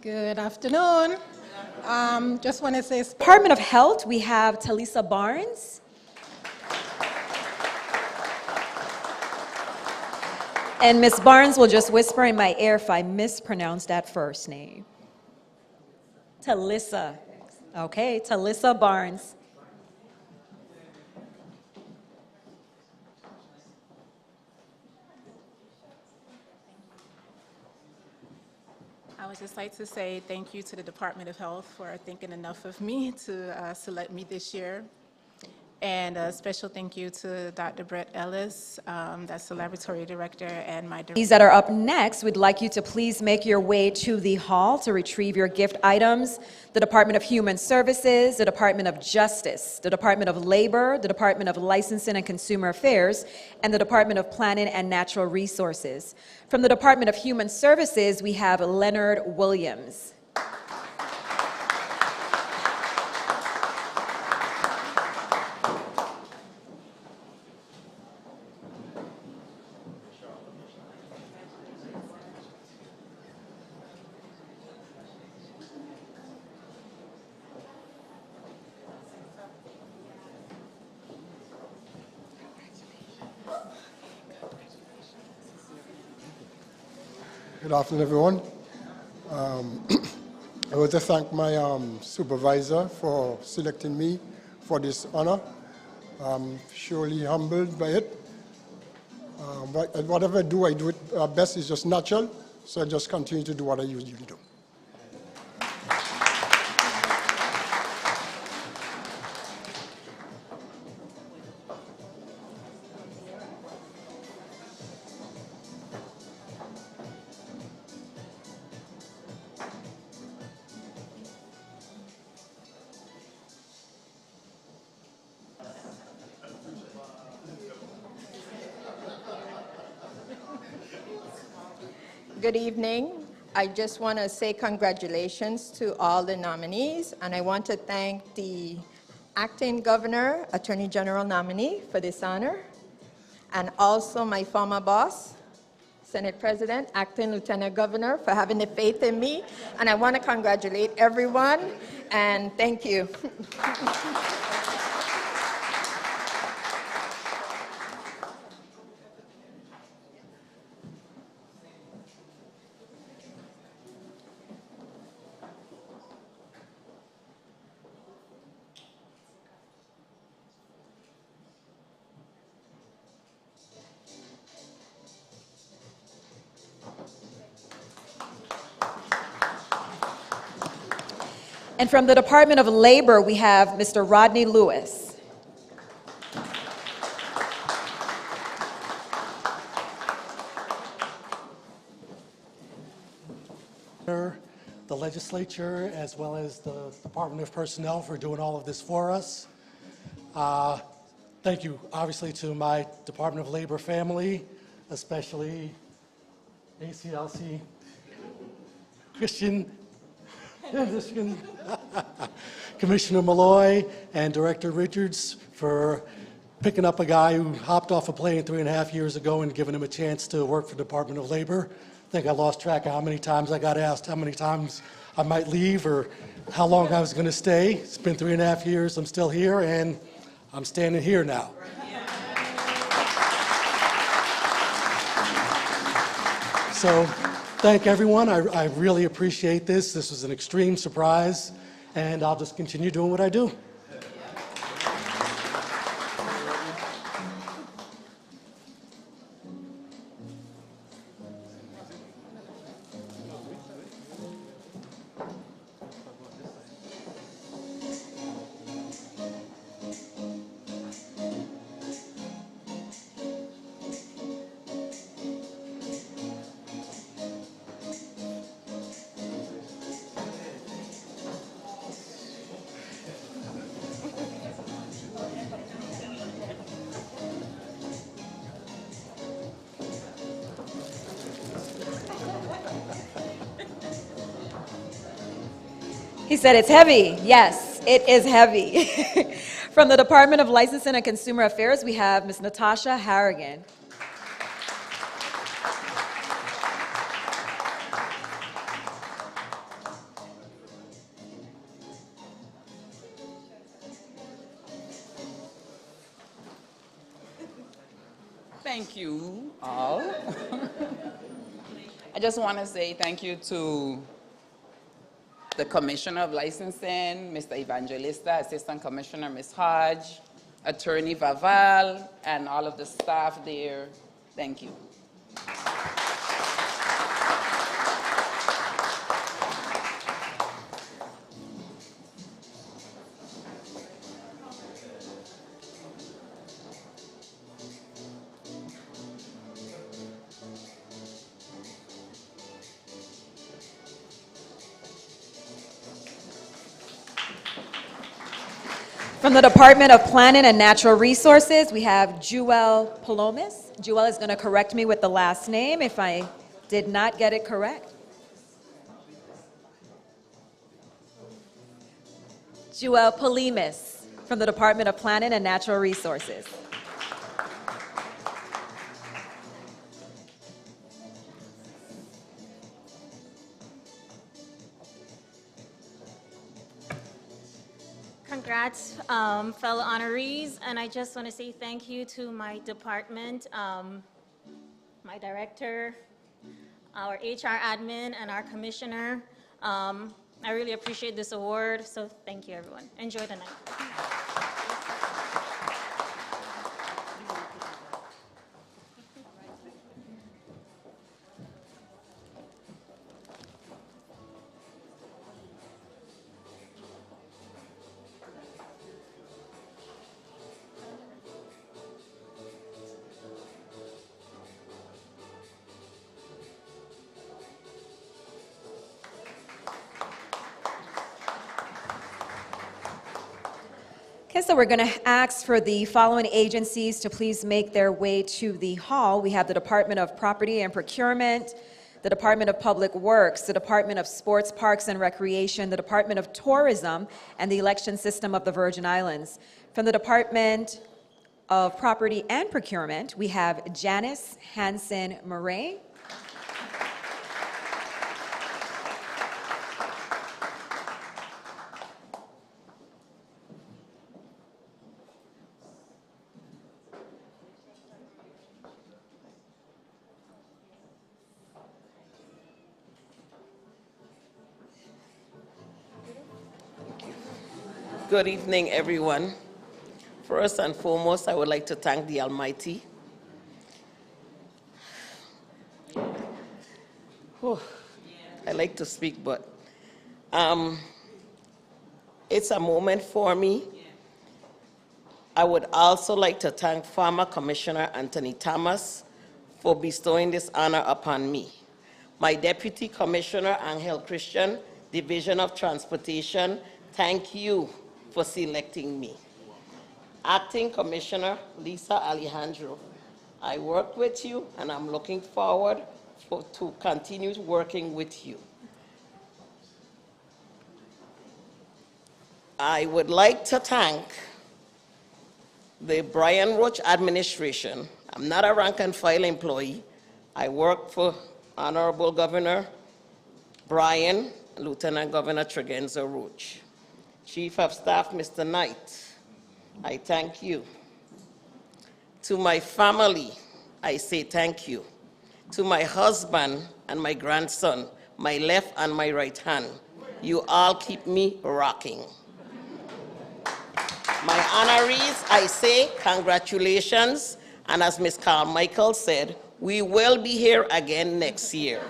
Good afternoon. Just want to say, Department of Health, we have Talisa Barnes. And Ms. Barnes will just whisper in my ear if I mispronounce that first name. Talisa. Okay, Talisa Barnes. I would just like to say thank you to the Department of Health for thinking enough of me to select me this year. And a special thank you to Dr. Brett Ellis, that's the laboratory director, and my director. These that are up next, we'd like you to please make your way to the hall to retrieve your gift items. The Department of Human Services, the Department of Justice, the Department of Labor, the Department of Licensing and Consumer Affairs, and the Department of Planning and Natural Resources. From the Department of Human Services, we have Leonard Williams. Good afternoon, everyone. I want to thank my supervisor for selecting me for this honor. I'm surely humbled by it. But whatever I do it best. Is just natural, so I just continue to do what I usually do. Good evening. I just want to say congratulations to all the nominees, and I want to thank the acting governor, attorney general nominee for this honor, and also my former boss, Senate President, acting lieutenant governor, for having the faith in me. And I want to congratulate everyone, and thank you. And from the Department of Labor, we have Mr. Rodney Lewis. The legislature, as well as the Department of Personnel, for doing all of this for us. Thank you, obviously, to my Department of Labor family, especially ACLC, Christian, Commissioner Malloy, and Director Richards for picking up a guy who hopped off a plane 3.5 years ago and giving him a chance to work for the Department of Labor. I think I lost track of how many times I got asked how many times I might leave or how long I was going to stay. It's been 3.5 years. I'm still here, and I'm standing here now. So thank everyone. I really appreciate this. This was an extreme surprise, and I'll just continue doing what I do. He said it's heavy. Yes, it is heavy. From the Department of Licensing and Consumer Affairs, we have Ms. Natasha Harrigan. Thank you all. I just want to say thank you to the Commissioner of Licensing, Mr. Evangelista, Assistant Commissioner, Ms. Hodge, Attorney Vaval, and all of the staff there. Thank you. From the Department of Planning and Natural Resources, we have Jewel Palomis. Jewel is going to correct me with the last name if I did not get it correct. Jewel Palomis from the Department of Planning and Natural Resources. Congrats, fellow honorees, and I just want to say thank you to my department, my director, our HR admin, and our commissioner. I really appreciate this award, so thank you, everyone. Enjoy the night. Okay, so we're going to ask for the following agencies to please make their way to the hall. We have the Department of Property and Procurement, the Department of Public Works, the Department of Sports, Parks, and Recreation, the Department of Tourism, and the Election System of the Virgin Islands. From the Department of Property and Procurement, we have Janice Hansen-Murray. Good evening, everyone. First and foremost, I would like to thank the Almighty. I like to speak, but it's a moment for me. I would also like to thank former Commissioner Anthony Thomas for bestowing this honor upon me. My Deputy Commissioner, Angel Christian, Division of Transportation, thank you for selecting me. Acting Commissioner Lisa Alejandro, I worked with you and I'm looking forward to continue working with you. I would like to thank the Brian Roach administration. I'm not a rank and file employee. I work for Honorable Governor Brian, Lieutenant Governor Tregenza Roach. Chief of Staff, Mr. Knight, I thank you. To my family, I say thank you. To my husband and my grandson, my left and my right hand, you all keep me rocking. My honorees, I say congratulations, and as Ms. Carmichael said, we will be here again next year.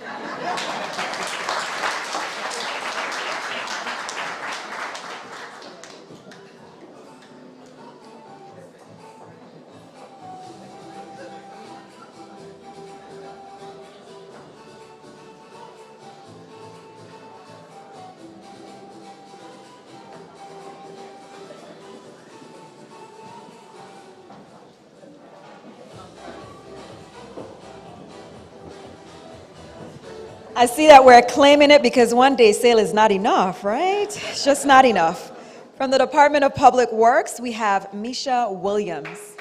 I see that we're claiming it because one day sale is not enough, right? It's just not enough. From the Department of Public Works, we have Misha Williams.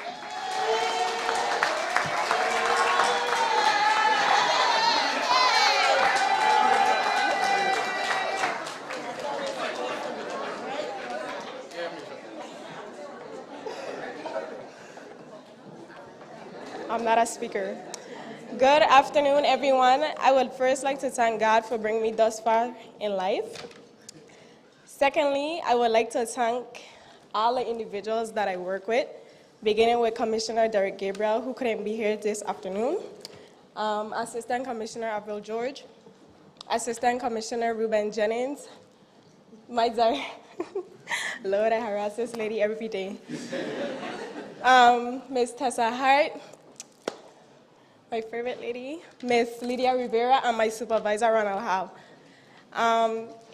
I'm not a speaker. Good afternoon, everyone. I would first like to thank God for bringing me thus far in life. Secondly, I would like to thank all the individuals that I work with, beginning with Commissioner Derek Gabriel, who couldn't be here this afternoon, Assistant Commissioner Avril George, Assistant Commissioner Ruben Jennings, my Lord, I harass this lady every day. Ms. Tessa Hart, my favorite lady, Ms. Lydia Rivera, and my supervisor, Ronald Howe.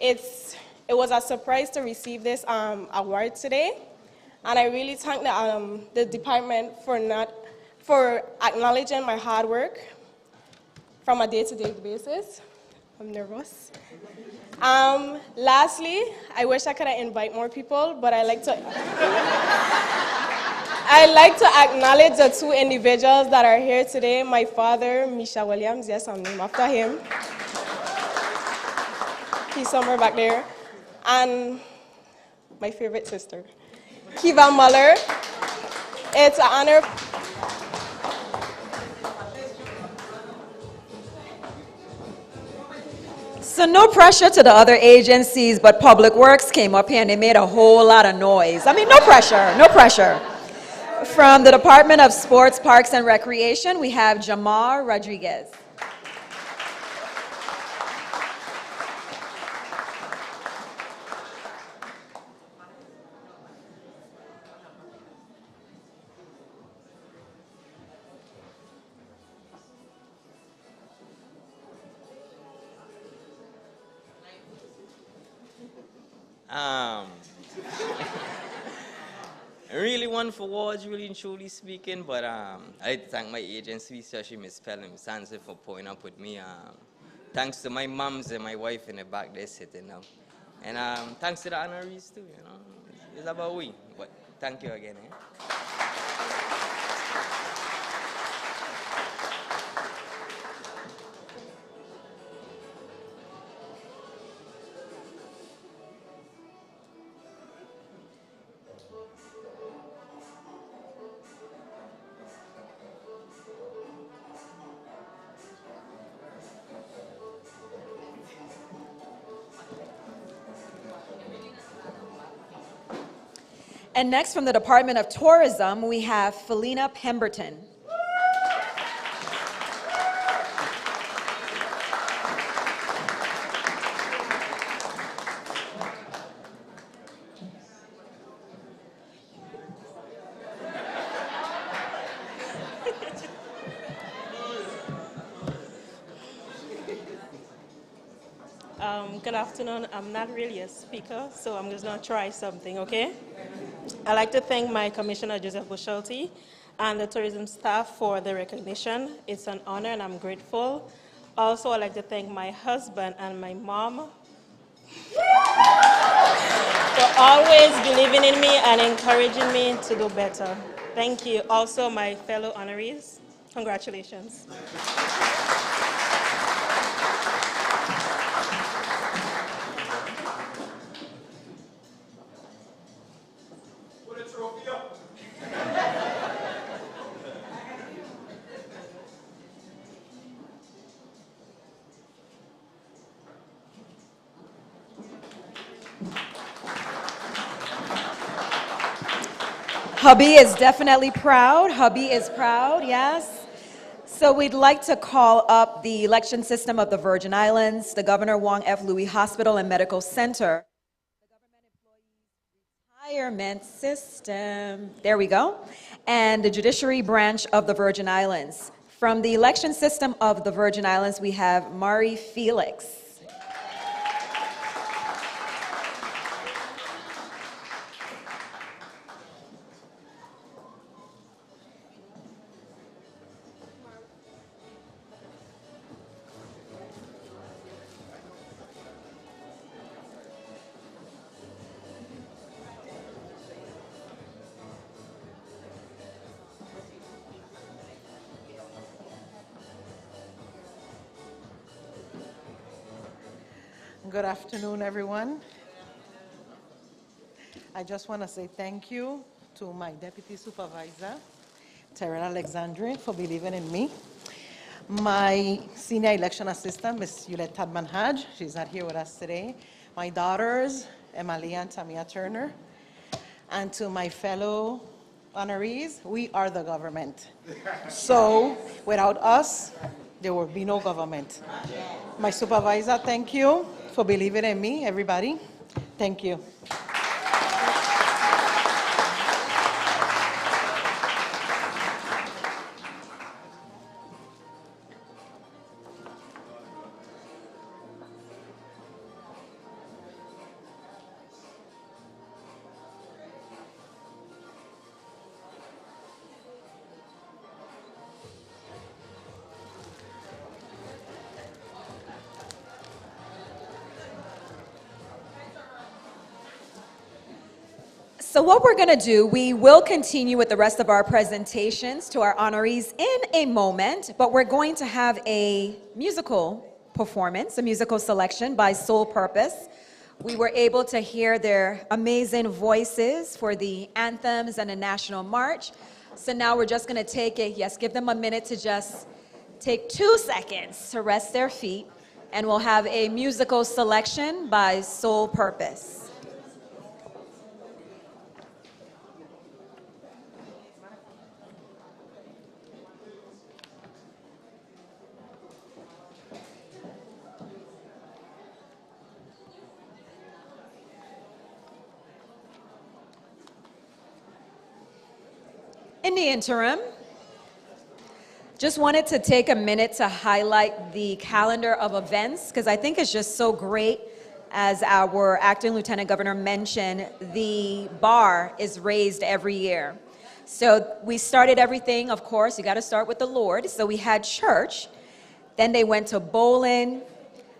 It was a surprise to receive this award today, and I really thank the department for acknowledging my hard work from a day-to-day basis. I'm nervous. Lastly, I wish I could invite more people, but I'd like to acknowledge the two individuals that are here today. My father, Misha Williams, yes, I'm named after him. He's somewhere back there. And my favorite sister, Kiva Muller. It's an honor. So no pressure to the other agencies, but Public Works came up here and they made a whole lot of noise. I mean, no pressure, no pressure. From the Department of Sports, Parks, and Recreation, we have Jamar Rodriguez. Really won for awards, really and truly speaking, but I thank my agency, especially Ms. Pelham Sansa, for putting up with me. Thanks to my moms and my wife in the back there sitting now. And thanks to the honorees too, you know. It's about we, but thank you again. And next, from the Department of Tourism, we have Felina Pemberton. Good afternoon. I'm not really a speaker, so I'm just going to try something, okay? I'd like to thank my Commissioner, Joseph Bushelty, and the tourism staff for the recognition. It's an honor, and I'm grateful. Also, I'd like to thank my husband and my mom for always believing in me and encouraging me to do better. Thank you. Also, my fellow honorees, congratulations. Hubby is definitely proud. Hubby is proud, yes. So we'd like to call up the election system of the Virgin Islands, the Governor Wong F. Louis Hospital and Medical Center, the Government Employees Retirement System, there we go, and the Judiciary Branch of the Virgin Islands. From the election system of the Virgin Islands, we have Mari Felix. Good afternoon, everyone. I just want to say thank you to my deputy supervisor, Terrell Alexandre, for believing in me. My senior election assistant, Ms. Yulette Tadman Hodge, she's not here with us today. My daughters, Emily and Tamia Turner. And to my fellow honorees, we are the government. So without us, there will be no government. My supervisor, thank you for believing in me, everybody. Thank you. So what we're going to do, we will continue with the rest of our presentations to our honorees in a moment, but we're going to have a musical performance, a musical selection by Soul Purpose. We were able to hear their amazing voices for the anthems and the national march. So now we're just going to take it, yes, give them a minute to just take 2 seconds to rest their feet, and we'll have a musical selection by Soul Purpose. In the interim, just wanted to take a minute to highlight the calendar of events, because I think it's just so great. As our acting lieutenant governor mentioned, the bar is raised every year. So we started everything, of course, you got to start with the Lord. So we had church, then they went to bowling.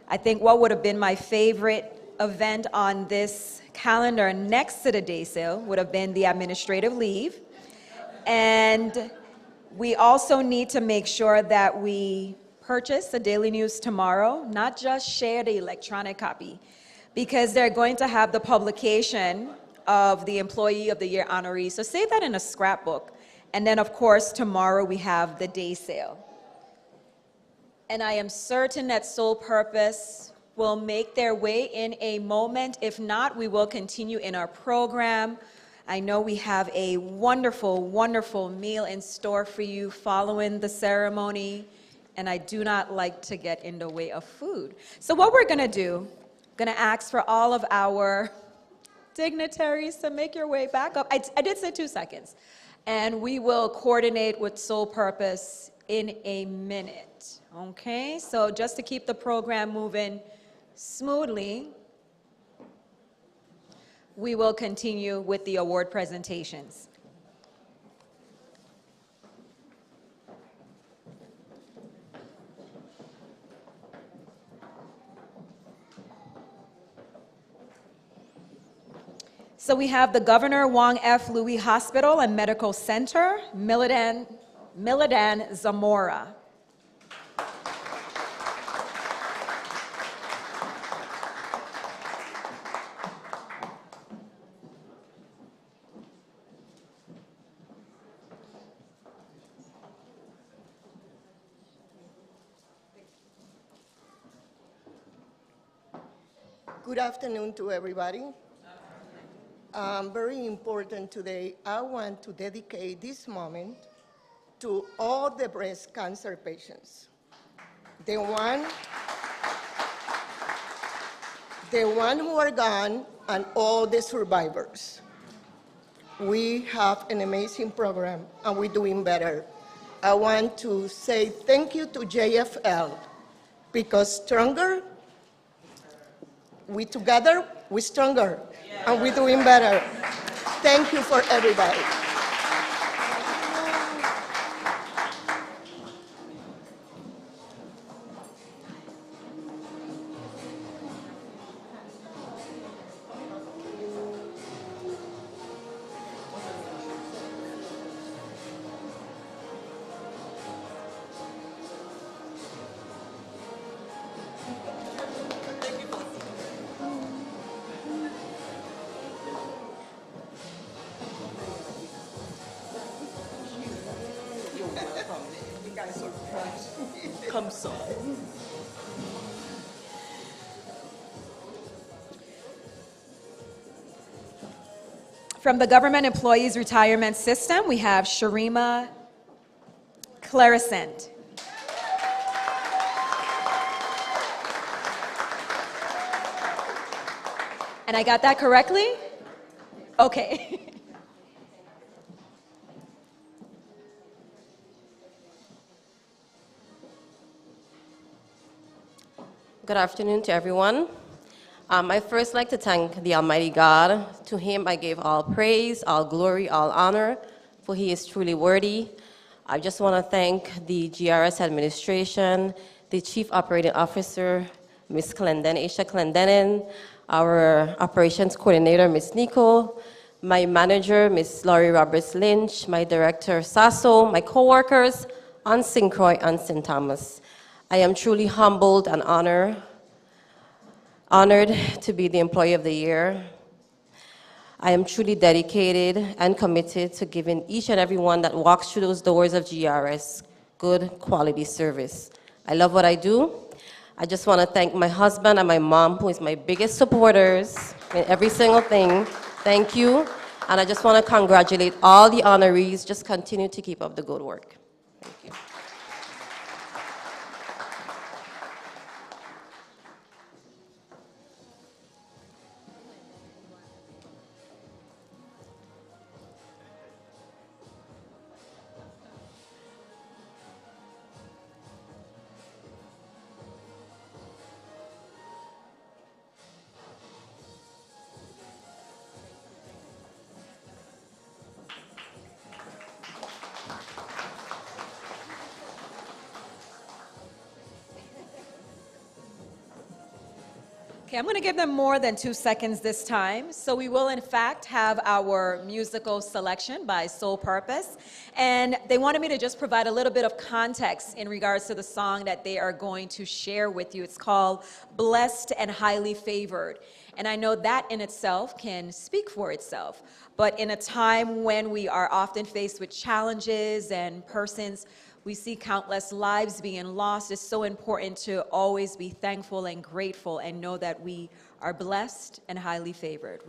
I think what would have been my favorite event on this calendar next to the day sale would have been the administrative leave. And we also need to make sure that we purchase the Daily News tomorrow, not just share the electronic copy, because they're going to have the publication of the Employee of the Year honoree. So save that in a scrapbook. And then, of course, tomorrow we have the day sale. And I am certain that Soul Purpose will make their way in a moment. If not, we will continue in our program. I know we have a wonderful, wonderful meal in store for you following the ceremony, and I do not like to get in the way of food. So what we're gonna do, gonna ask for all of our dignitaries to make your way back up. I did say 2 seconds. And we will coordinate with Soul Purpose in a minute, okay? So just to keep the program moving smoothly, we will continue with the award presentations. So we have the Governor Wong F. Louis Hospital and Medical Center, Miladan Zamora. Good afternoon to everybody. Very important today, I want to dedicate this moment to all the breast cancer patients. The one who are gone and all the survivors. We have an amazing program and we're doing better. I want to say thank you to JFL because stronger, we together, we're stronger, and we're doing better. Thank you for everybody. song. From the Government Employees Retirement System, we have Sharima Claricent. And I got that correctly? Okay. Good afternoon to everyone. I first like to thank the Almighty God. To Him I give all praise, all glory, all honor, for He is truly worthy. I just want to thank the GRS administration, the Chief Operating Officer, Ms. Aisha Clendenin, our Operations Coordinator, Ms. Nico, my manager, Ms. Laurie Roberts-Lynch, my director, Sasso, my coworkers on St. Croix and St. Thomas. I am truly humbled and honored to be the Employee of the Year. I am truly dedicated and committed to giving each and every one that walks through those doors of GRS good quality service. I love what I do. I just want to thank my husband and my mom, who is my biggest supporters in every single thing. Thank you. And I just want to congratulate all the honorees. Just continue to keep up the good work. Thank you. Okay, I'm going to give them more than 2 seconds this time. So we will, in fact, have our musical selection by Soul Purpose. And they wanted me to just provide a little bit of context in regards to the song that they are going to share with you. It's called Blessed and Highly Favored. And I know that in itself can speak for itself. But in a time when we are often faced with challenges and persons, we see countless lives being lost. It's so important to always be thankful and grateful and know that we are blessed and highly favored.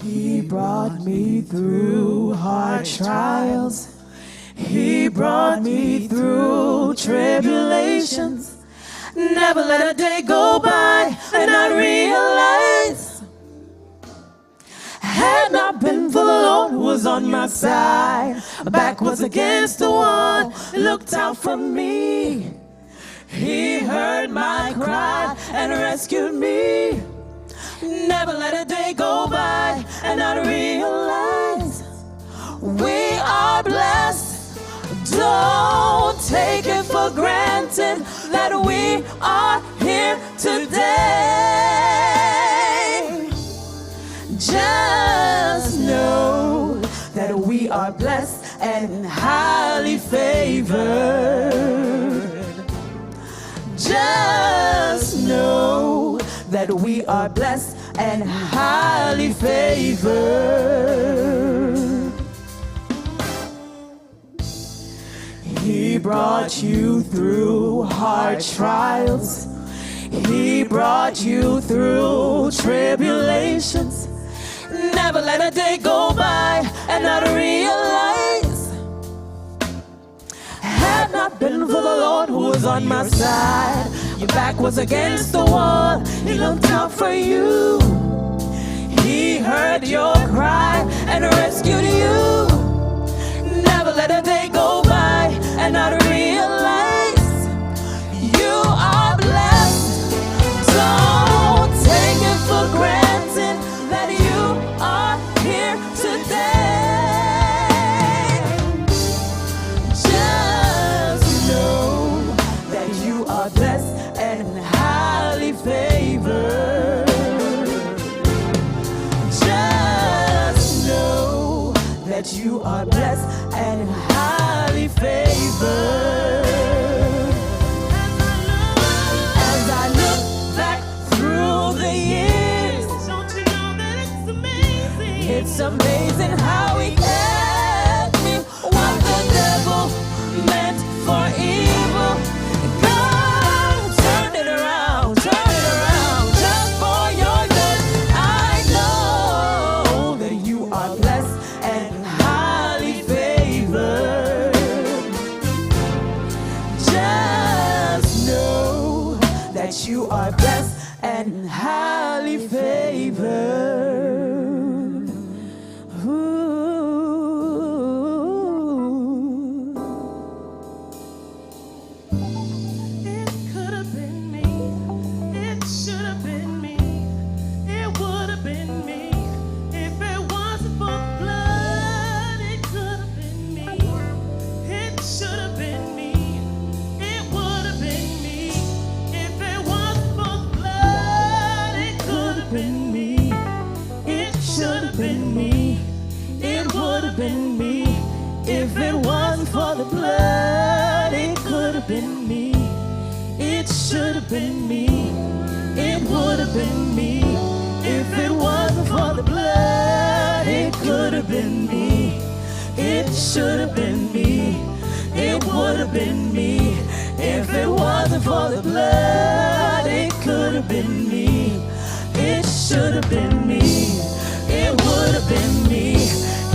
He brought me through hard trials. He brought me through tribulations. Never let a day go by and I realize, had not been for the Lord who was on my side, my back was against the wall, looked out for me. He heard my cry and rescued me. Never let a day go by and not realize we are blessed. Don't take it for granted that we are here today. Just know that we are blessed and highly favored. Just know that we are blessed and highly favored. He brought you through hard trials. He brought you through tribulations. Never let a day go by and not realize, had not been for the Lord who was on my side, your back was against the wall, He looked out for you. He heard your cry and rescued you. Never let a day go by and not realize you are blessed. Don't take it for granted that you are here today. Just know that you are blessed that you are blessed and highly favored. As I look back through the years, don't you know that it's amazing? It's amazing how he kept me. What the devil meant for evil, God turned it around, just for your good. I know that you are blessed and highly favored. Just know that you are blessed and highly favored. Ooh. It could have been me. It should have been me. It would have been me. If it wasn't for the blood, it could have been me. It should have been me. It would have been me. If it wasn't for the blood, it could have been me. It should have been me. It would have been me. If it wasn't for the blood, it could have been me. It should have been me. It would have been me. If it wasn't for the blood, it could have been me. It should have been me. It would have been me. If it wasn't for the blood, it could have been me. It should have been me. It would have been me.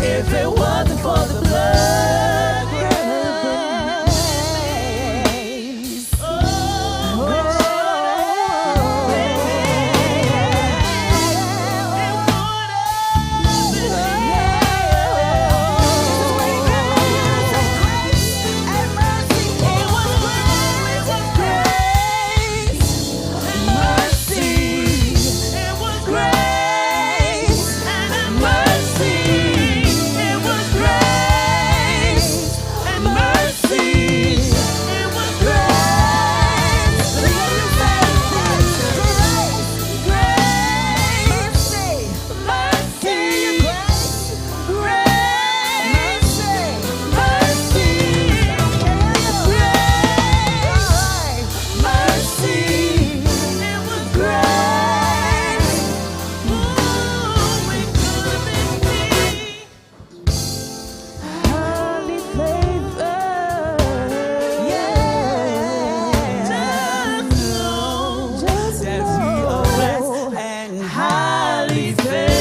If it wasn't for the blood, it could have been grace.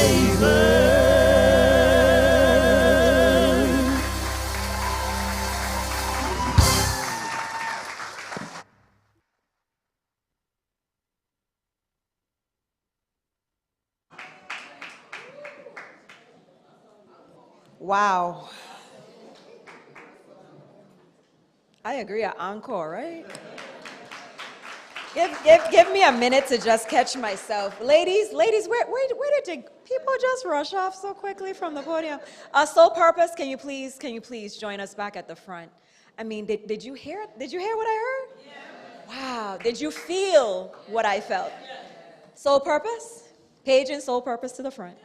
Wow. I agree, an encore, right? Give me a minute to just catch myself. Ladies, where did people just rush off so quickly from the podium? Soul Purpose, can you please join us back at the front? I mean, did you hear what I heard? Yeah. Wow, did you feel what I felt? Yeah. Soul Purpose, Paige and Soul Purpose to the front.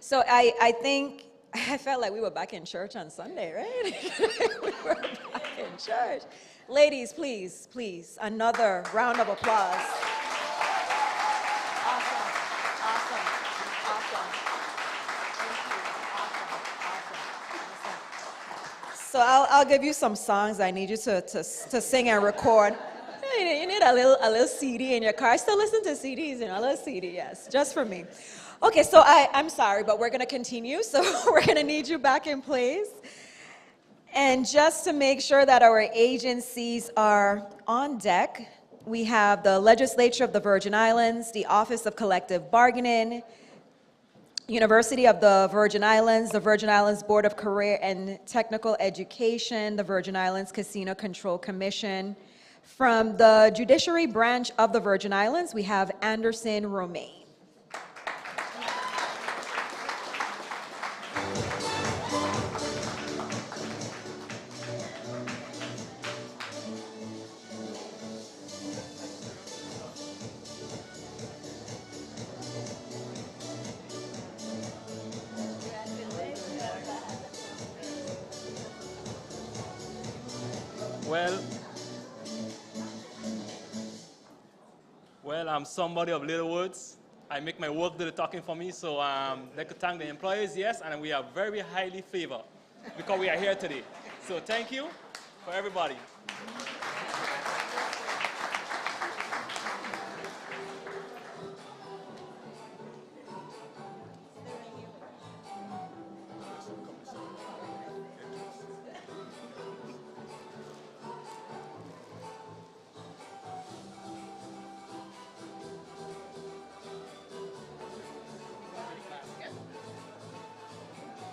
So I think, I felt like we were back in church on Sunday, right? We were back in church. Ladies, please, another round of applause. Awesome. So I'll give you some songs I need you to sing and record. You need a little CD in your car. I still listen to CDs, a little CD, yes, just for me. Okay, so I'm sorry, but we're going to continue. So we're going to need you back in place. And just to make sure that our agencies are on deck, we have the Legislature of the Virgin Islands, the Office of Collective Bargaining, University of the Virgin Islands Board of Career and Technical Education, the Virgin Islands Casino Control Commission. From the Judiciary Branch of the Virgin Islands, we have Anderson Romaine. Well, I'm somebody of little words. I make my work do the talking for me, so I'd like to thank the employers, yes, and we are very highly favored because we are here today. So thank you for everybody.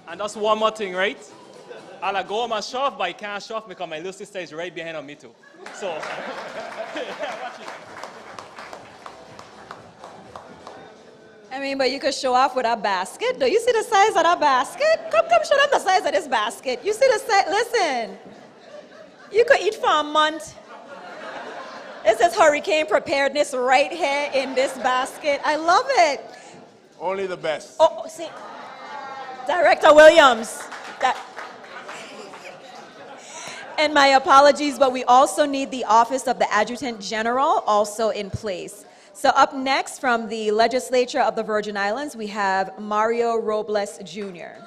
And that's one more thing, right? I'll go on my shop, but I can't shop because my little sister is right behind on me too. So, watch it. I mean, but you could show off with a basket. Do you see the size of that basket? Come, show them the size of this basket. You see the size? Listen, you could eat for a month. This is hurricane preparedness right here in this basket. I love it. Only the best. Oh, see, Director Williams. And my apologies, but we also need the Office of the Adjutant General also in place. So up next from the Legislature of the Virgin Islands, we have Mario Robles Jr.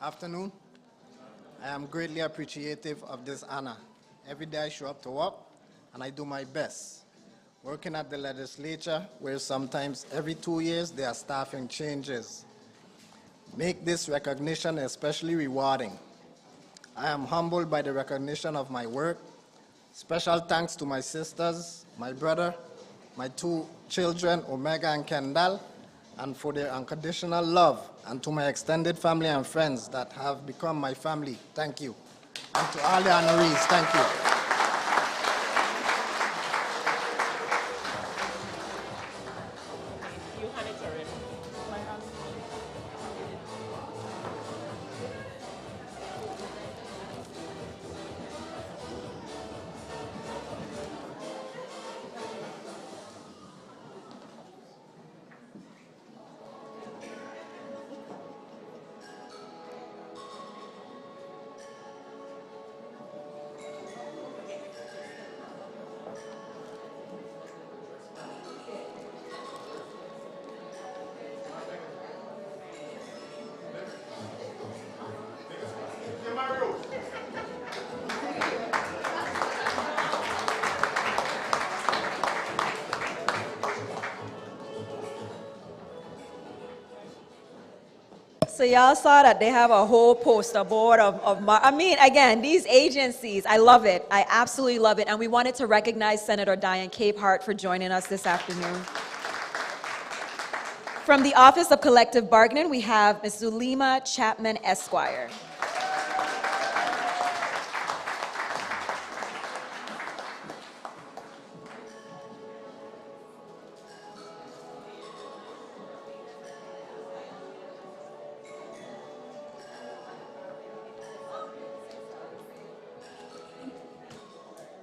Afternoon. I am greatly appreciative of this honor. Every day I show up to work and I do my best. Working at the legislature, where sometimes every 2 years there are staffing changes, make this recognition especially rewarding. I am humbled by the recognition of my work. Special thanks to my sisters, my brother, my 2 children, Omega and Kendall, and for their unconditional love, and to my extended family and friends that have become my family. Thank you. And to all the honorees, thank you. So y'all saw that they have a whole poster board I mean, again, these agencies, I love it. I absolutely love it. And we wanted to recognize Senator Diane Capehart for joining us this afternoon. From the Office of Collective Bargaining, we have Ms. Zulima Chapman, Esquire.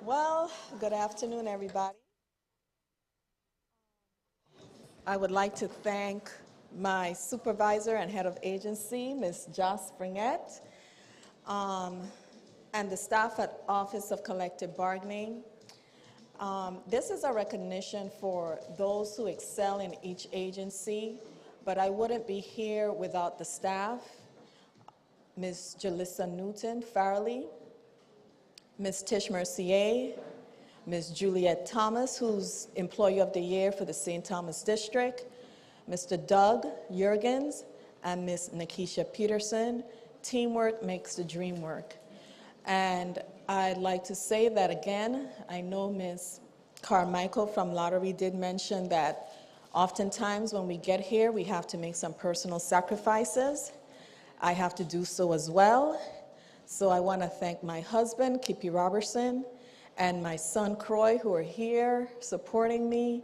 Well, good afternoon, everybody. I would like to thank my supervisor and head of agency, Ms. Joss Springett, and the staff at Office of Collective Bargaining. This is a recognition for those who excel in each agency, but I wouldn't be here without the staff, Ms. Jalissa Newton Farley, Ms. Tish Mercier, Ms. Juliette Thomas, who's Employee of the Year for the St. Thomas District, Mr. Doug Jurgens, and Ms. Nikisha Peterson. Teamwork makes the dream work. And I'd like to say that again. I know Ms. Carmichael from Lottery did mention that oftentimes when we get here, we have to make some personal sacrifices. I have to do so as well. So I want to thank my husband, Kippy Robertson, and my son, Croy, who are here supporting me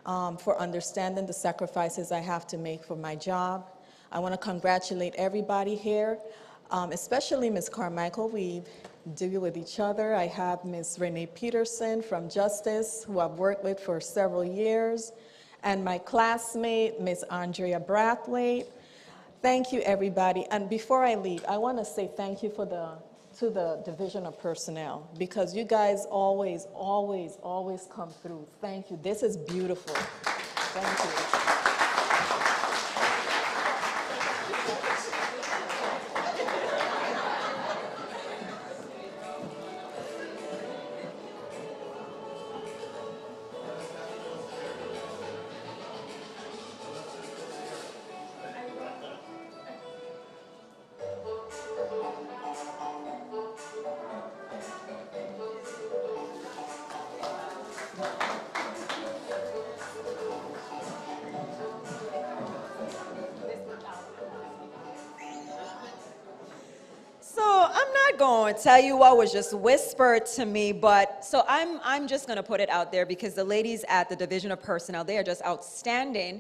for understanding the sacrifices I have to make for my job. I want to congratulate everybody here, especially Ms. Carmichael. We deal with each other. I have Ms. Renee Peterson from Justice, who I've worked with for several years, and my classmate, Ms. Andrea Brathwaite. Thank you, everybody. And before I leave, I want to say thank you to the Division of Personnel, because you guys always, always, always come through. Thank you. This is beautiful. Thank you. Going to tell you what was just whispered to me, but so I'm just going to put it out there because the ladies at the Division of Personnel, they are just outstanding,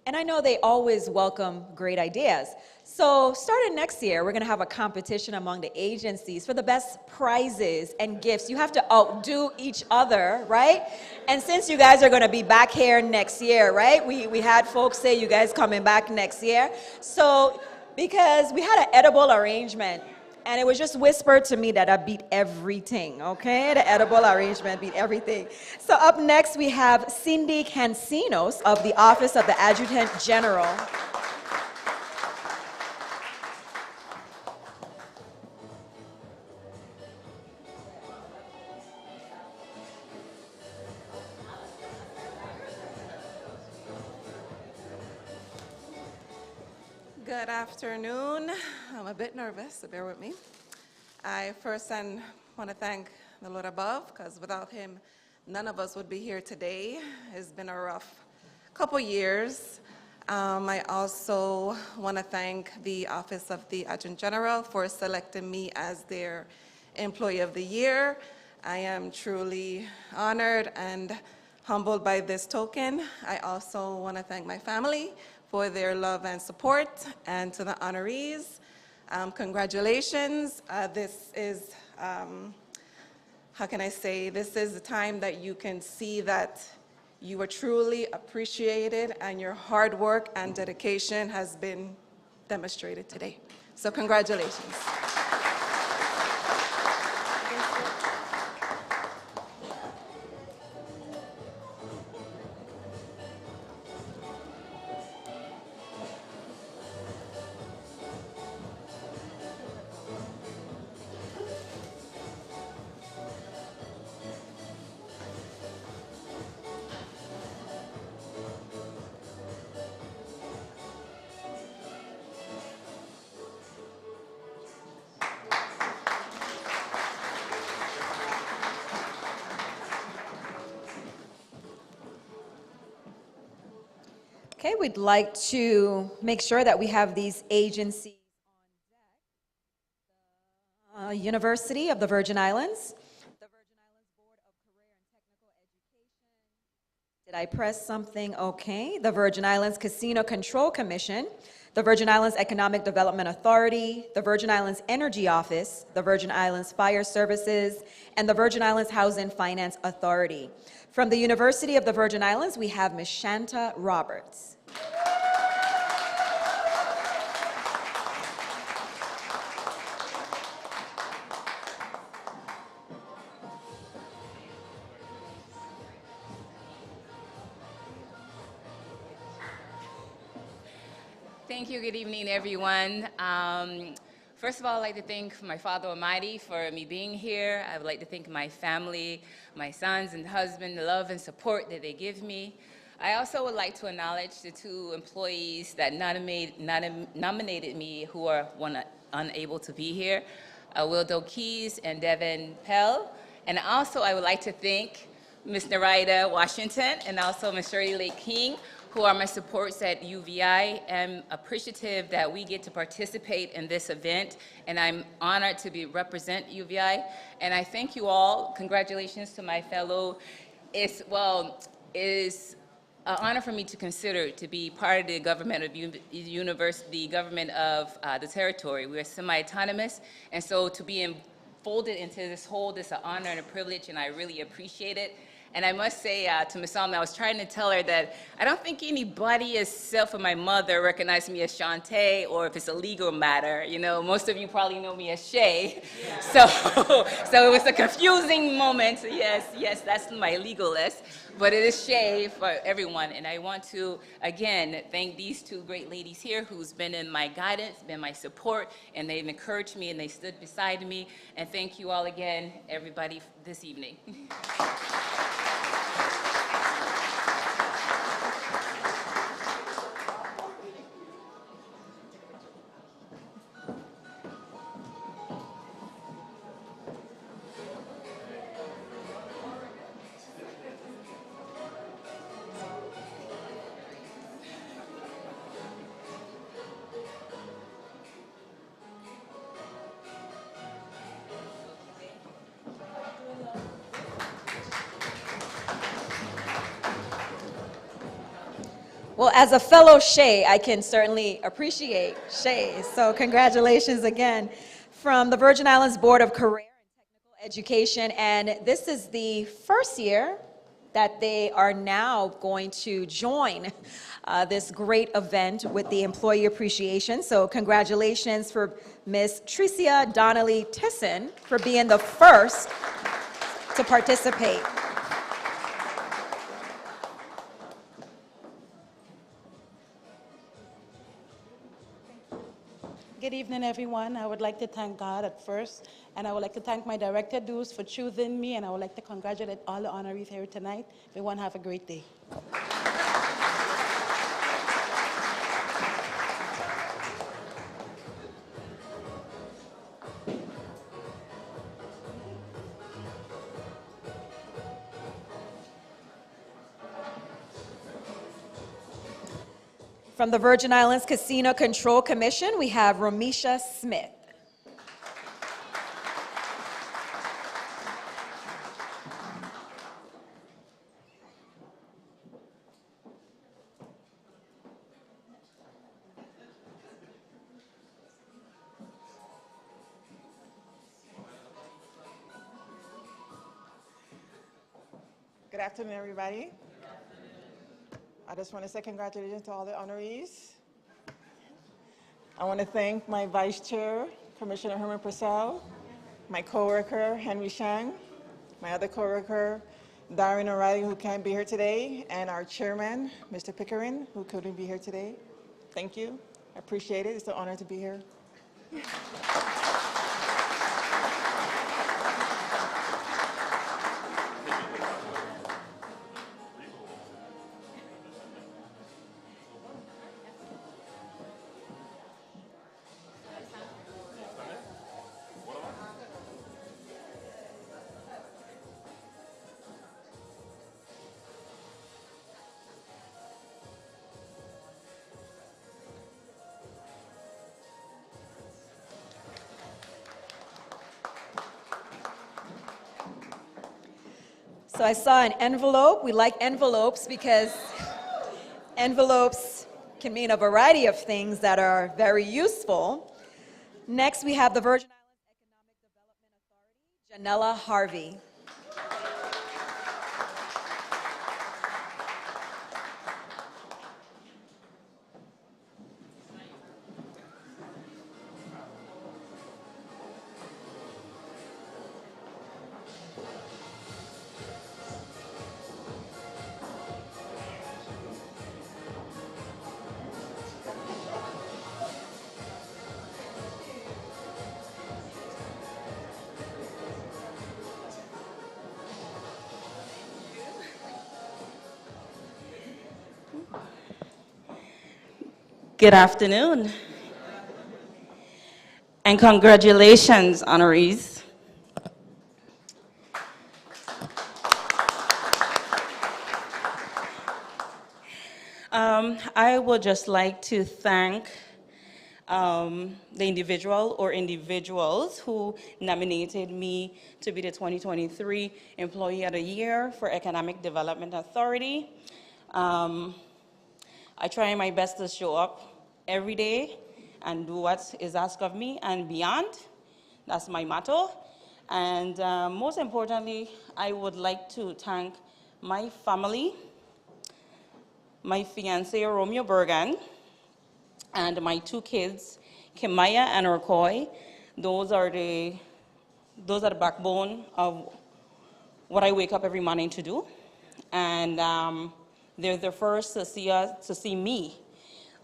and I know they always welcome great ideas. So starting next year, we're going to have a competition among the agencies for the best prizes and gifts. You have to outdo each other, right? And since you guys are going to be back here next year, right? We had folks say you guys coming back next year. So because we had an edible arrangement, and it was just whispered to me that I beat everything, okay? The edible arrangement beat everything. So up next, we have Cindy Cancinos of the Office of the Adjutant General. Good afternoon. I'm a bit nervous, so bear with me. I first want to thank the Lord above, because without him, none of us would be here today. It's been a rough couple years. I also want to thank the Office of the Adjutant General for selecting me as their Employee of the Year. I am truly honored and humbled by this token. I also want to thank my family for their love and support, and to the honorees, congratulations. This is, how can I say, this is the time that you can see that you are truly appreciated and your hard work and dedication has been demonstrated today. So congratulations. Okay, we'd like to make sure that we have these agencies on deck. University of the Virgin Islands. The Virgin Islands Board of Career and Technical Education. Did I press something? Okay. The Virgin Islands Casino Control Commission. The Virgin Islands Economic Development Authority, the Virgin Islands Energy Office, the Virgin Islands Fire Services, and the Virgin Islands Housing Finance Authority. From the University of the Virgin Islands, we have Ms. Shanta Roberts. Thank you. Good evening, everyone. First of all, I'd like to thank my Father Almighty for me being here. I would like to thank my family, my sons and husband, the love and support that they give me. I also would like to acknowledge the two employees that nominated me who are unable to be here, Wildo Keys and Devin Pell. And also I would like to thank Ms. Narida Washington and also Ms. Shirley Lake King, who are my supports at UVI. I'm appreciative that we get to participate in this event, and I'm honored to represent UVI. And I thank you all. Congratulations to my fellow. It is an honor for me to consider to be part of the government of the government of the territory. We are semi-autonomous, and so to be folded into this whole, this is an honor and a privilege, and I really appreciate it. And I must say to Ms. Alma, I was trying to tell her that I don't think anybody except for my mother recognized me as Shantae, or if it's a legal matter. You know, most of you probably know me as Shay. Yeah. So it was a confusing moment. Yes, that's my legal list. But it is Shay for everyone. And I want to, again, thank these two great ladies here who's been in my guidance, been my support, and they've encouraged me and they stood beside me. And thank you all again, everybody, this evening. Well, as a fellow Shay, I can certainly appreciate Shay. So congratulations again from the Virgin Islands Board of Career and Technical Education. And this is the first year that they are now going to join this great event with the Employee Appreciation. So congratulations for Ms. Tricia Donnelly Tisson for being the first to participate. Good evening, everyone. I would like to thank God at first, and I would like to thank my director, Deuce, for choosing me, and I would like to congratulate all the honorees here tonight. Everyone have a great day. From the Virgin Islands Casino Control Commission, we have Romisha Smith. Good afternoon, everybody. I just want to say congratulations to all the honorees. I want to thank my Vice Chair, Commissioner Herman Purcell, my coworker, Henry Shang, my other coworker, Darren O'Reilly, who can't be here today, and our chairman, Mr. Pickering, who couldn't be here today. Thank you. I appreciate it. It's an honor to be here. So I saw an envelope. We like envelopes because envelopes can mean a variety of things that are very useful. Next, we have the Virgin Islands Economic Development Authority, Janella Harvey. Good afternoon. And congratulations, honorees. I would just like to thank the individual or individuals who nominated me to be the 2023 Employee of the Year for Economic Development Authority. I try my best to show up every day and do what is asked of me and beyond. That's my motto. And most importantly, I would like to thank my family, my fiancé Romeo Bergan, and my 2 kids, Kimaya and Rokoy. Those are the backbone of what I wake up every morning to do. And they're the first to see me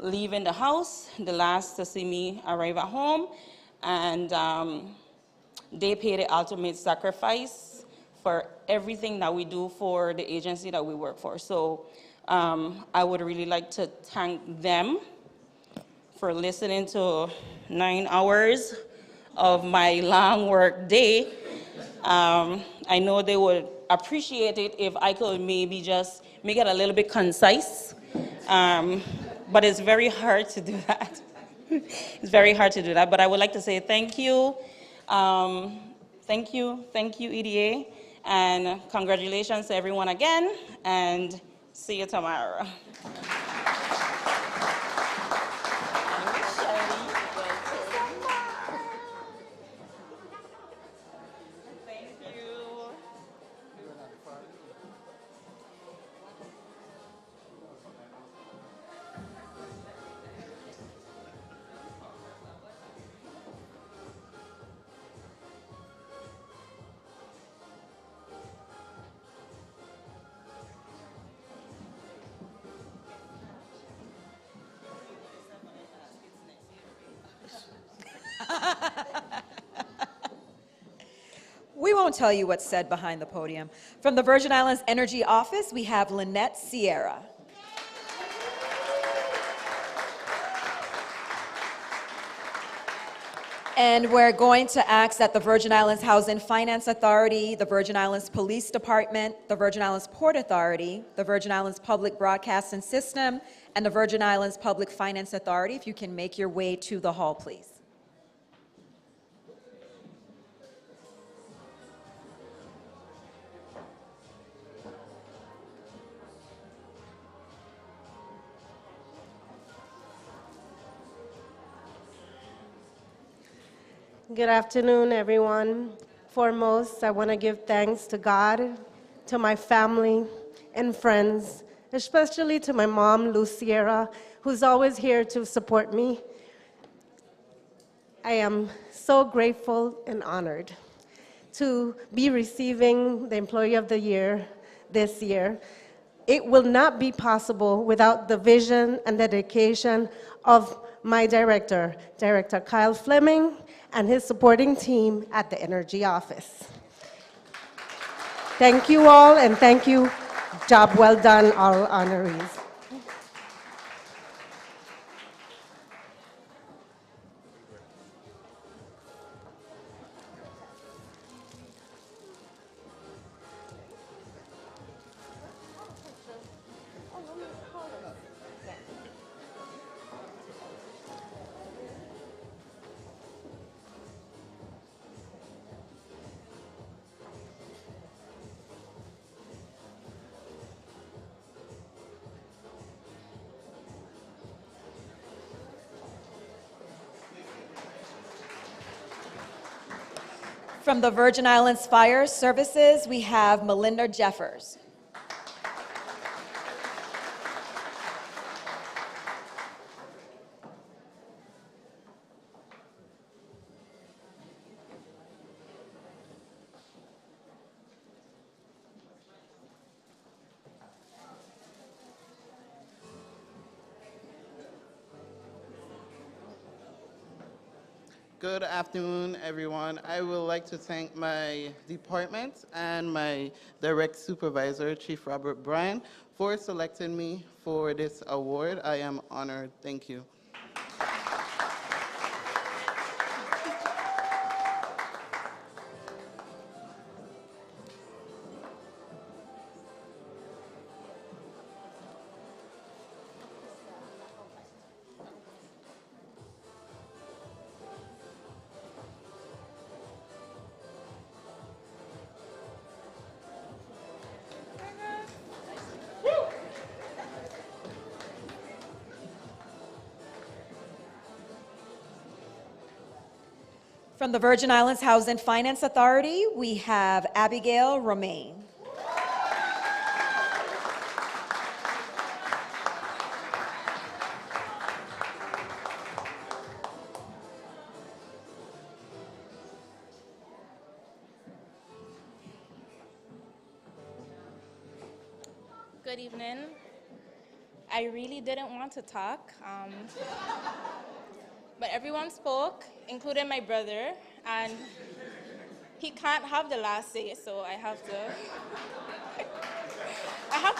leaving the house, the last to see me arrive at home, and they pay the ultimate sacrifice for everything that we do for the agency that we work for. So I would really like to thank them for listening to 9 hours of my long work day. I know they would appreciate it if I could maybe just make it a little bit concise, but it's very hard to do that. It's very hard to do that, but I would like to say thank you. Thank you, EDA, and congratulations to everyone again, and see you tomorrow. We won't tell you what's said behind the podium. From the Virgin Islands Energy Office, we have Lynette Sierra. And we're going to ask that the Virgin Islands Housing Finance Authority, the Virgin Islands Police Department, the Virgin Islands Port Authority, the Virgin Islands Public Broadcasting System, and the Virgin Islands Public Finance Authority, if you can make your way to the hall, please. Good afternoon, everyone. Foremost, I want to give thanks to God, to my family and friends, especially to my mom, Luciera, who's always here to support me. I am so grateful and honored to be receiving the Employee of the Year this year. It will not be possible without the vision and dedication of my director, Director Kyle Fleming, and his supporting team at the Energy Office. Thank you all, and thank you. Job well done, all honorees. From the Virgin Islands Fire Services, we have Melinda Jeffers. Good afternoon, everyone. I would like to thank my department and my direct supervisor, Chief Robert Bryan, for selecting me for this award. I am honored. Thank you. From the Virgin Islands Housing and Finance Authority, we have Abigail Romaine. Good evening. I really didn't want to talk, but everyone spoke, including my brother, and he can't have the last say, so I have to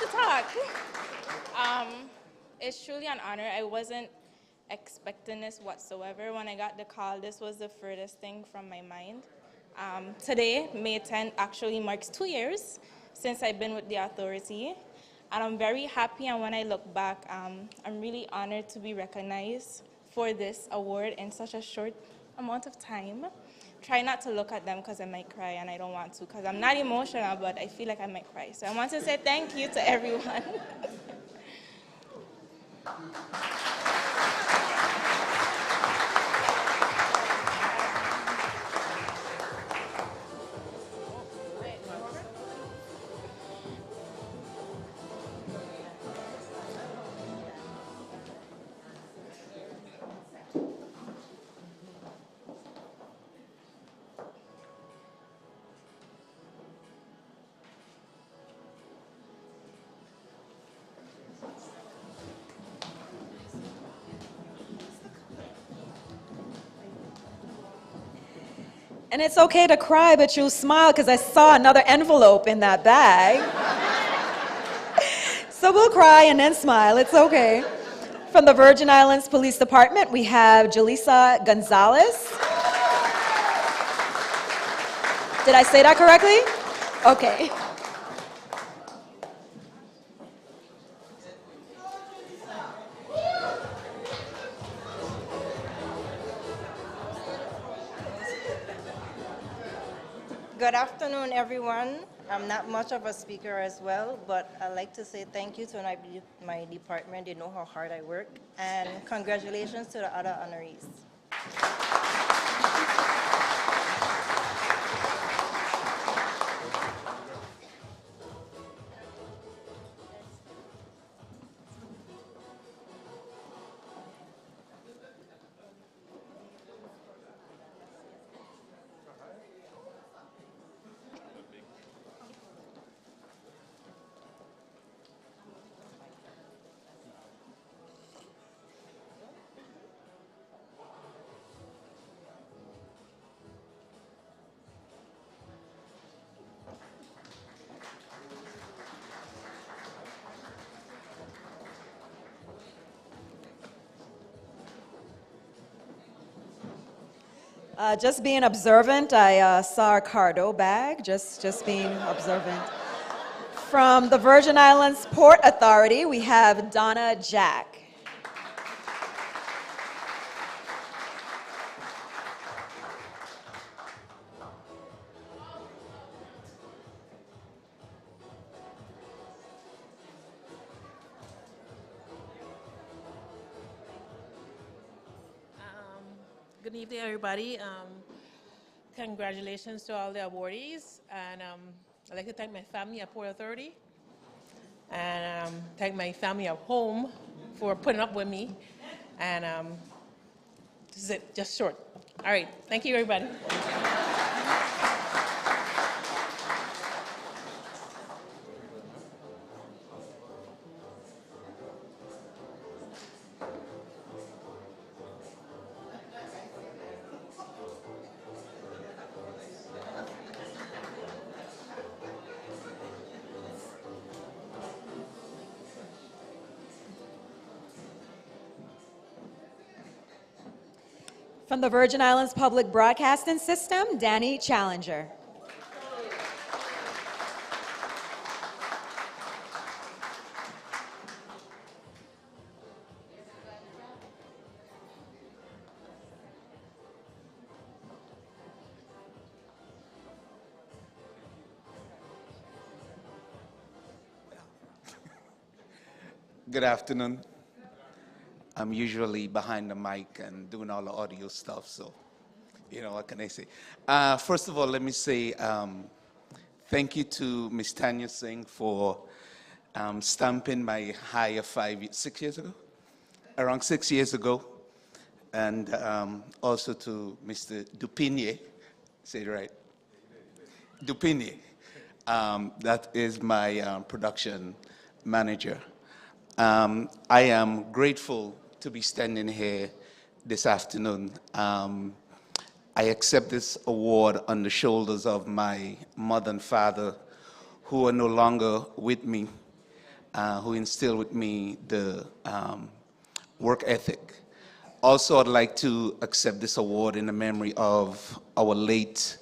talk. It's truly an honor. I wasn't expecting this whatsoever. When I got the call, this was the furthest thing from my mind. Today, May 10th, actually marks 2 years since I've been with the authority. And I'm very happy, and when I look back, I'm really honored to be recognized for this award in such a short amount of time. Try not to look at them because I might cry, and I don't want to because I'm not emotional, but I feel like I might cry. So I want to say thank you to everyone. And it's okay to cry, but you'll smile because I saw another envelope in that bag. So we'll cry and then smile. It's okay. From the Virgin Islands Police Department, we have Jaleesa Gonzalez. Did I say that correctly? Okay. Good afternoon, everyone. I'm not much of a speaker as well, but I'd like to say thank you to my department. They know how hard I work. And congratulations to the other honorees. Just being observant, I saw a Cardo bag, just being observant. From the Virgin Islands Port Authority, we have Donna Jack. Good evening, everybody. Congratulations to all the awardees. And I'd like to thank my family at Port Authority. And thank my family at home for putting up with me. And this is it, just short. All right, thank you, everybody. From the Virgin Islands Public Broadcasting System, Danny Challenger. Good afternoon. I'm usually behind the mic and doing all the audio stuff, so what can I say? First of all, let me say thank you to Ms. Tanya Singh for stamping my hire 6 years ago, around 6 years ago, and also to Mr. Dupinier, say it right, Dupinier, that is my production manager. I am grateful to be standing here this afternoon. I accept this award on the shoulders of my mother and father, who are no longer with me, who instilled with me the work ethic. Also, I'd like to accept this award in the memory of our late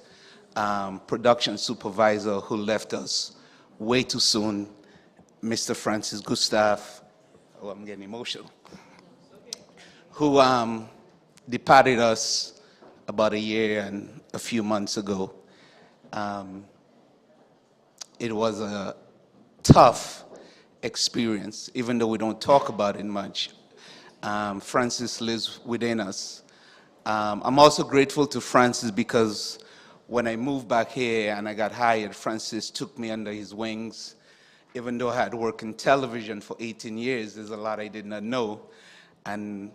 production supervisor who left us way too soon, Mr. Francis Gustav. Oh, I'm getting emotional. Who departed us about a year and a few months ago. It was a tough experience, even though we don't talk about it much. Francis lives within us. I'm also grateful to Francis because when I moved back here and I got hired, Francis took me under his wings. Even though I had worked in television for 18 years, there's a lot I did not know. And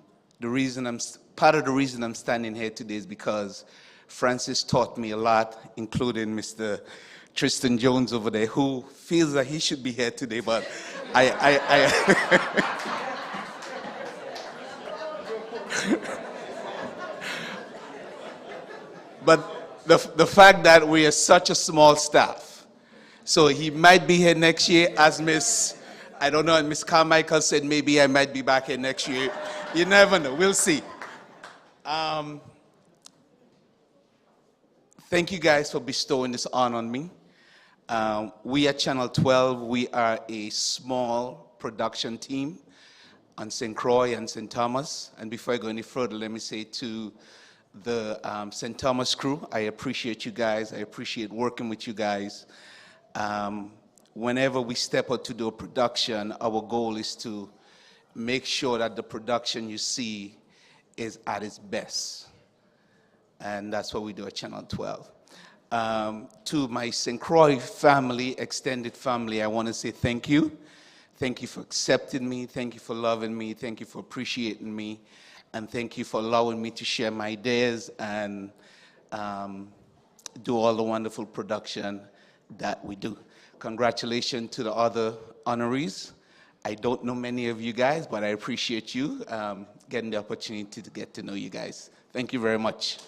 part of the reason I'm standing here today is because Francis taught me a lot, including Mr. Tristan Jones over there, who feels that he should be here today, but but the fact that we are such a small staff, so he might be here next year, as I don't know, and Miss Carmichael said maybe I might be back here next year. You never know, we'll see. Thank you guys for bestowing this honor on me. We at Channel 12, we are a small production team on St. Croix and St. Thomas. And before I go any further, let me say to the St. Thomas crew, I appreciate you guys. I appreciate working with you guys. Whenever we step out to do a production, our goal is to make sure that the production you see is at its best. And that's what we do at Channel 12. To my St. Croix family, extended family, I want to say thank you. Thank you for accepting me. Thank you for loving me. Thank you for appreciating me. And thank you for allowing me to share my ideas and do all the wonderful production that we do. Congratulations to the other honorees. I don't know many of you guys, but I appreciate you getting the opportunity to get to know you guys. Thank you very much.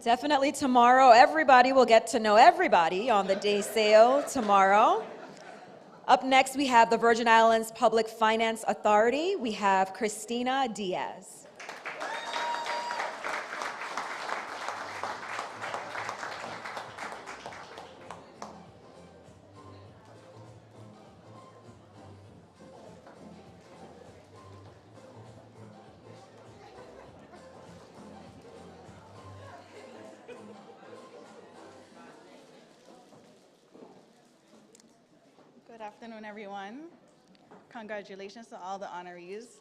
Definitely tomorrow, everybody will get to know everybody on the day sale tomorrow. Up next, we have the Virgin Islands Public Finance Authority. We have Christina Diaz. Good afternoon, everyone. Congratulations to all the honorees.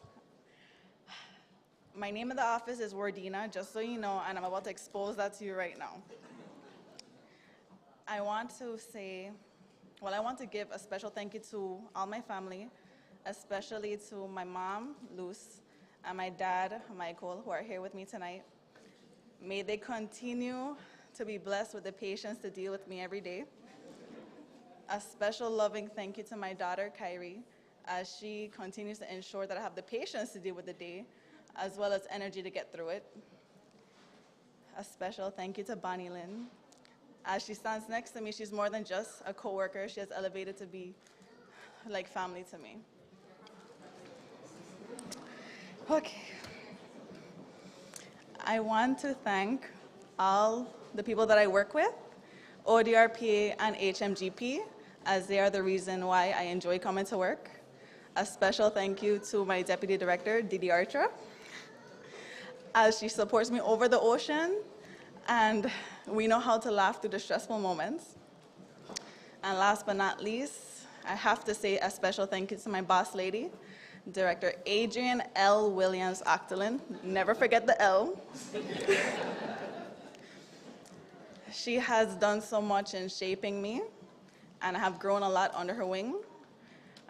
My name in the office is Wardina, just so you know, and I'm about to expose that to you right now. I want to give a special thank you to all my family, especially to my mom, Luz, and my dad, Michael, who are here with me tonight. May they continue to be blessed with the patience to deal with me every day. A special loving thank you to my daughter, Kyrie, as she continues to ensure that I have the patience to deal with the day, as well as energy to get through it. A special thank you to Bonnie Lynn. As she stands next to me, she's more than just a coworker. She has elevated to be like family to me. Okay. I want to thank all the people that I work with, ODRPA and HMGP, as they are the reason why I enjoy coming to work. A special thank you to my Deputy Director, Didi Archer, as she supports me over the ocean, and we know how to laugh through the stressful moments. And last but not least, I have to say a special thank you to my boss lady, Director Adrian L. Williams Octolin. Never forget the L. She has done so much in shaping me, and I have grown a lot under her wing.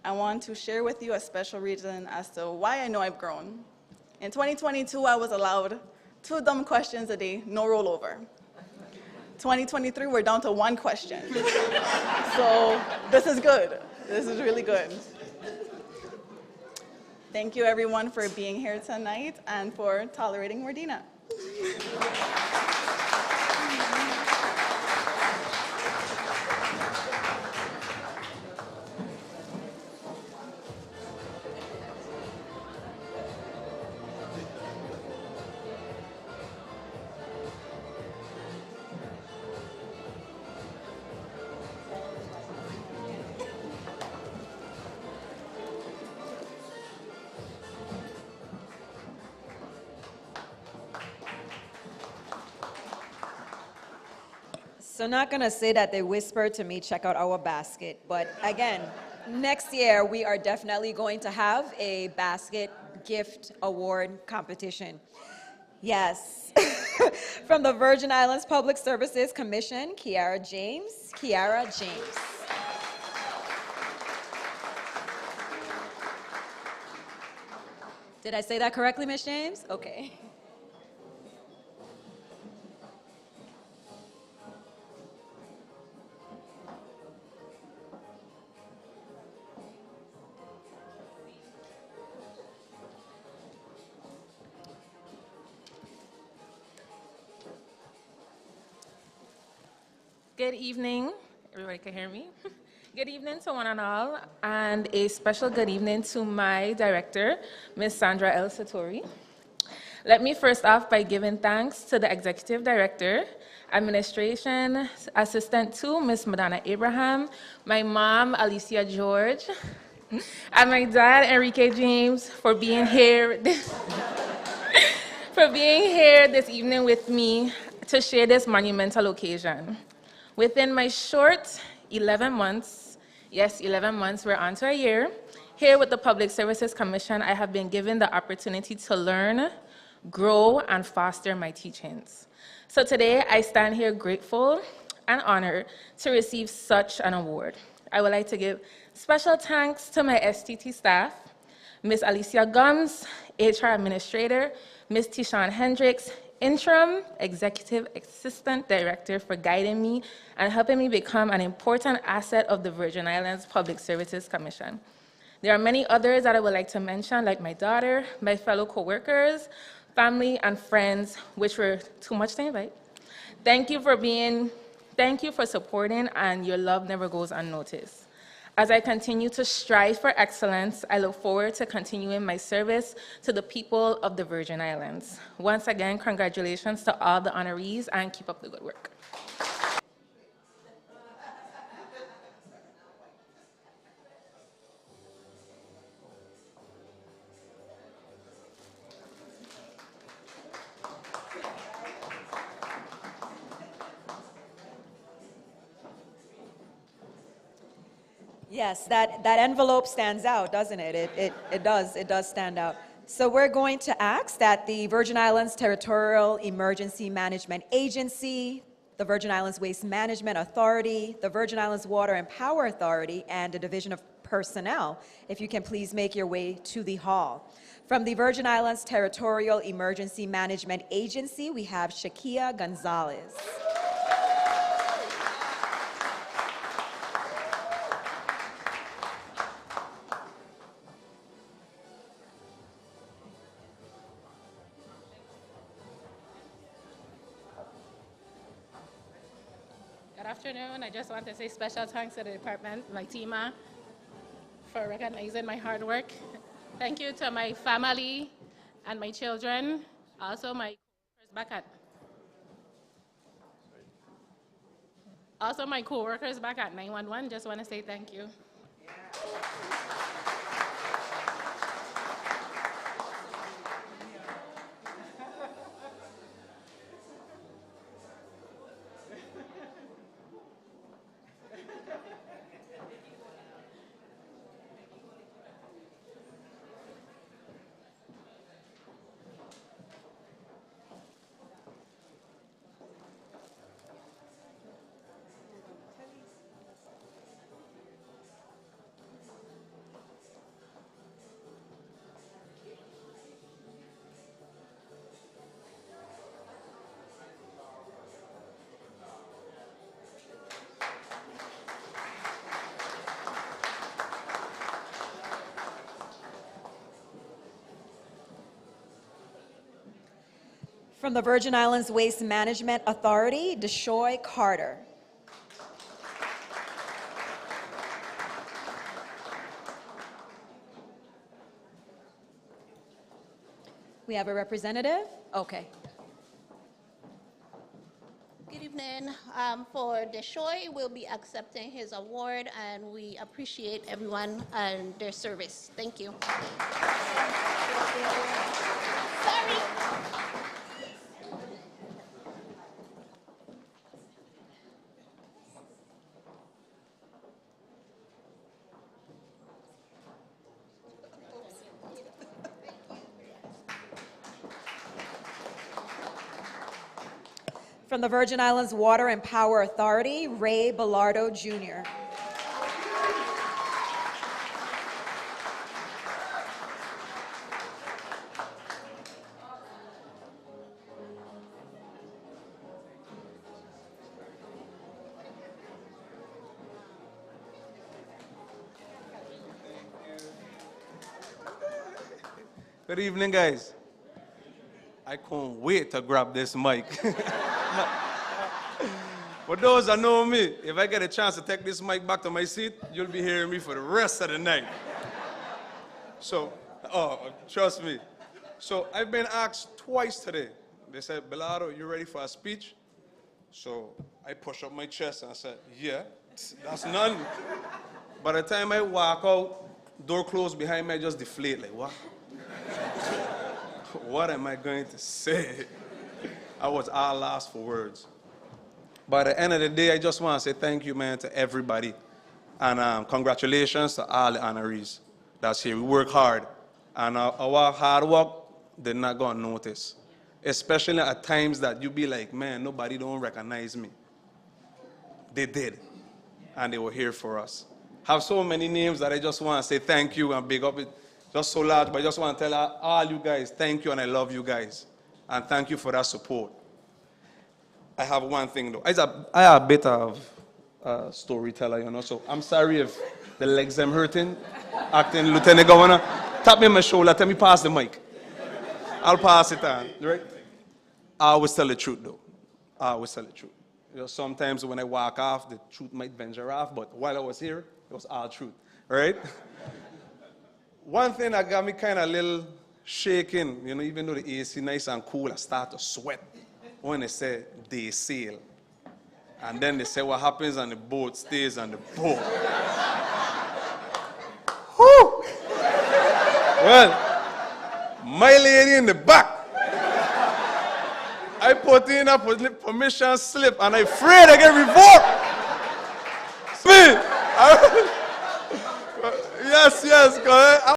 I want to share with you a special reason as to why I know I've grown. In 2022, I was allowed 2 dumb questions a day, no rollover. 2023, we're down to 1 question. So this is good. This is really good. Thank you, everyone, for being here tonight and for tolerating Wardina. So not gonna say that they whispered to me, check out our basket, but again, next year we are definitely going to have a basket gift award competition. Yes. From the Virgin Islands Public Services Commission, Kiara James. Kiara James. Did I say that correctly, Ms. James? Okay. Good evening. Everybody can hear me? Good evening to one and all, and a special good evening to my director, Ms. Sandra L. Satori. Let me first off by giving thanks to the executive director, administration assistant to Ms. Madonna Abraham, my mom, Alicia George, and my dad, Enrique James, for being here this evening with me to share this monumental occasion. Within my short 11 months, yes, 11 months, we're on to a year, here with the Public Services Commission, I have been given the opportunity to learn, grow, and foster my teachings. So today, I stand here grateful and honored to receive such an award. I would like to give special thanks to my STT staff, Ms. Alicia Gums, HR Administrator, Ms. Tishan Hendricks, Interim Executive Assistant Director, for guiding me and helping me become an important asset of the Virgin Islands Public Services Commission. There are many others that I would like to mention, like my daughter, my fellow coworkers, family, and friends, which were too much to invite. Thank you for supporting, and your love never goes unnoticed. As I continue to strive for excellence, I look forward to continuing my service to the people of the Virgin Islands. Once again, congratulations to all the honorees, and keep up the good work. Yes, that envelope stands out, doesn't it? It does stand out. So we're going to ask that the Virgin Islands Territorial Emergency Management Agency, the Virgin Islands Waste Management Authority, the Virgin Islands Water and Power Authority, and the Division of Personnel, if you can please make your way to the hall. From the Virgin Islands Territorial Emergency Management Agency, we have Shakia Gonzalez. Good afternoon. I just want to say special thanks to the department, my team, for recognizing my hard work. Thank you to my family and my children, also my coworkers back at. Also, my coworkers back at 911, just want to say thank you. From the Virgin Islands Waste Management Authority, Deshoy Carter. We have a representative? Okay. Good evening. For Deshoy, we'll be accepting his award, and we appreciate everyone and their service. Thank you. Sorry. From the Virgin Islands Water and Power Authority, Ray Bellardo, Jr. Good evening, guys. I can't wait to grab this mic. For those that know me, if I get a chance to take this mic back to my seat, you'll be hearing me for the rest of the night. So, trust me. So I've been asked twice today. They said, Bellardo, you ready for a speech? So I pushed up my chest and I said, yeah, that's none. By the time I walk out, door closed behind me, I just deflate like, what? What am I going to say? I was all lost for words. By the end of the day, I just want to say thank you, man, to everybody. And congratulations to all the honorees that's here. We work hard. And our hard work, they're not going to notice. Especially at times that you be like, man, nobody don't recognize me. They did. And they were here for us. Have so many names that I just want to say thank you and big up it. Just so large, but I just want to tell all you guys, thank you and I love you guys. And thank you for that support. I have one thing though. I am a bit of a storyteller, you know, so I'm sorry if the legs I'm hurting, acting Lieutenant Governor. Tap me on my shoulder, tell me pass the mic. I'll pass it on, right? I always tell the truth though. I always tell the truth. You know, sometimes when I walk off, the truth might venture off, but while I was here, it was all truth, right? One thing that got me kind of a little shaking, you know, even though the AC nice and cool, I start to sweat when they say they sail. And then they say what happens on the boat stays on the boat. Whew! Well, my lady in the back, I put in a permission slip and I'm afraid I get revoked. Me! Yes, go ahead.